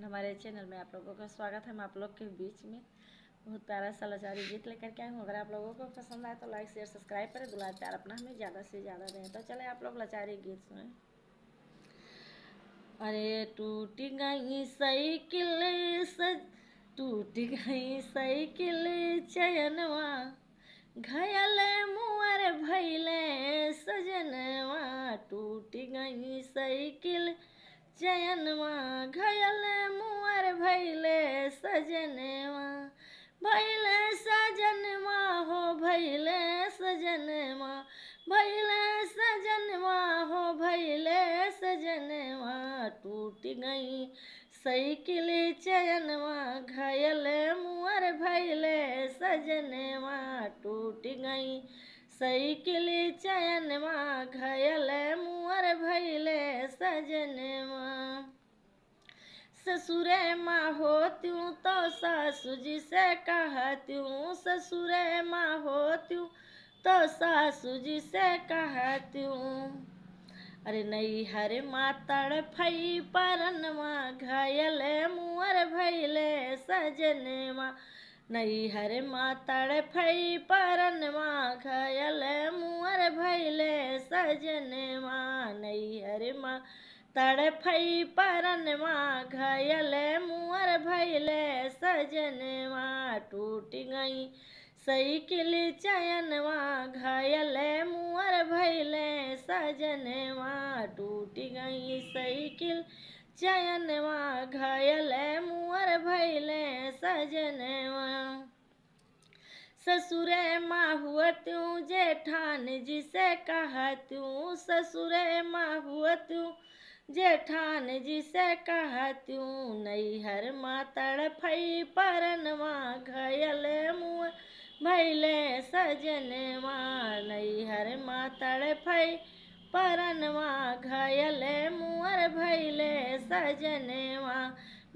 हमारे चैनल में आप लोगों का स्वागत है। हम आप लोग के बीच में बहुत प्यारा सा लाचारी गीत लेकर के आए हूँ। अगर आप लोगों को पसंद आए तो लाइक शेयर सब्सक्राइब करें, दुलार प्यार अपना हमें ज़्यादा से ज़्यादा दें। तो चले आप लोग लाचारी गीत सुने। अरे टूट गई साइकिल टूट गई साइकिल चयनवा, घायल मुअर भैले सजनवा। टूट गई साइकिल चयनवा, घायल मुअर भैले सजनवा। भैले सजनवा हो भैले सजनवा, भैले सजनवा हो भैले सजनवा। टूट गई साइकिल चयनवा, घायल मुअर भैले सजनवा। टूट गई साइकिल चयनवा, घायल मुअर भैले सजनवा। ससुरे माँ होत्यूँ तो सासू जी से कहत्यूँ, ससुरे माँ होत्यूँ तो सासू जी से कहत्यूँ। अरे नैहर माँ तड़फई परनवा, घायल मुअर भैले सजनवा। नैहर माँ तड़फई परनवा, घायल मुअर भैले सजनवा। नैहर माँ तड़फई परनवा, घायल मुअर भैले सजनवा। टूट गई साइकिल चयनवा, घायल मुअर भैले सजनवा। टूट गई साइकिल चयनवा, घायल मुअर भैले सजनवा। ससुरे माँ हुअत्यूँ जेठान जी से कहत्यूँ, ससुरे माँ हुअत्यूँ जेठान जी से कहत्यूँ। नैहर माँ तड़फई परनवा, घायल मुअर भैले सजनवा। नैहर माँ तड़फई परनवा, घायल मुअर भैले सजनवा।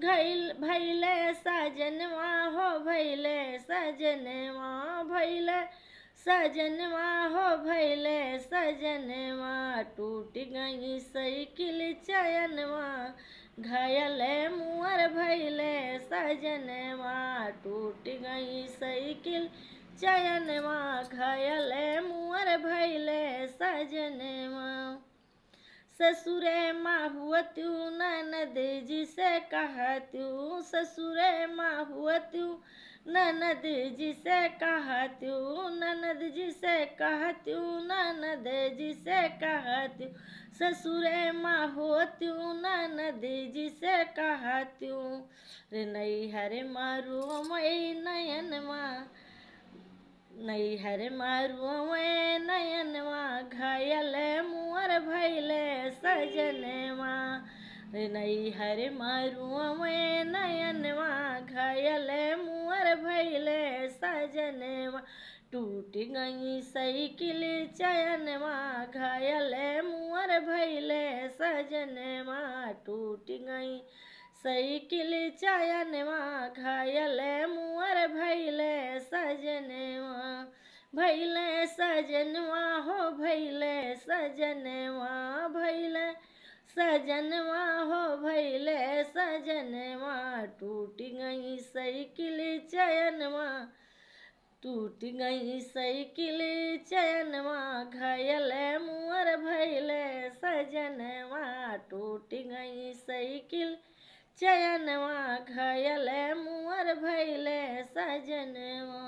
भैले सजनवा हो भैले सजनवा, भैले सजनवा हो भैले सजनवा। टूट गई साइकिल चयनवा, घायल मुअर भैले सजनवा। टूट गई साइकिल चयनवा, घायल मुअर भैले सजनवा। ससुरे माँ हुअत्यूँ ननद जी से कहत्यूँ, ससुरे माँ हुअत्यूँ ननद जी से कहत्यूँ, ननद जी से कहत्यूँ, ननद जी से कहत्यूँ। ससुरे माँ होत्यूँ ननद जी से कहत्यूँ। रे नैहर मारू मई नयनवा, नैहर मारुए नयनवा, घायल मुअर भैले सजनवा। नैहर मारुए नयनवा, घायल मुअर भैले सजनवा। टूट गई साइकिल चयनवा, घायल मुअर भैले सजनवा। टूट गई साइकिल चयनवा, घायल मुअर भैले सजनवा। भैले सजनवा हो भैले सजनवा, भैले सजनवा हो भैले सजनवा। टूट गई साइकिल चयनवा, टूट गई साइकिल चयनवा, घायल मुअर भैले सजनवा। टूट गई साइकिल चयनवा, घायल मुअर भैले सजनवा।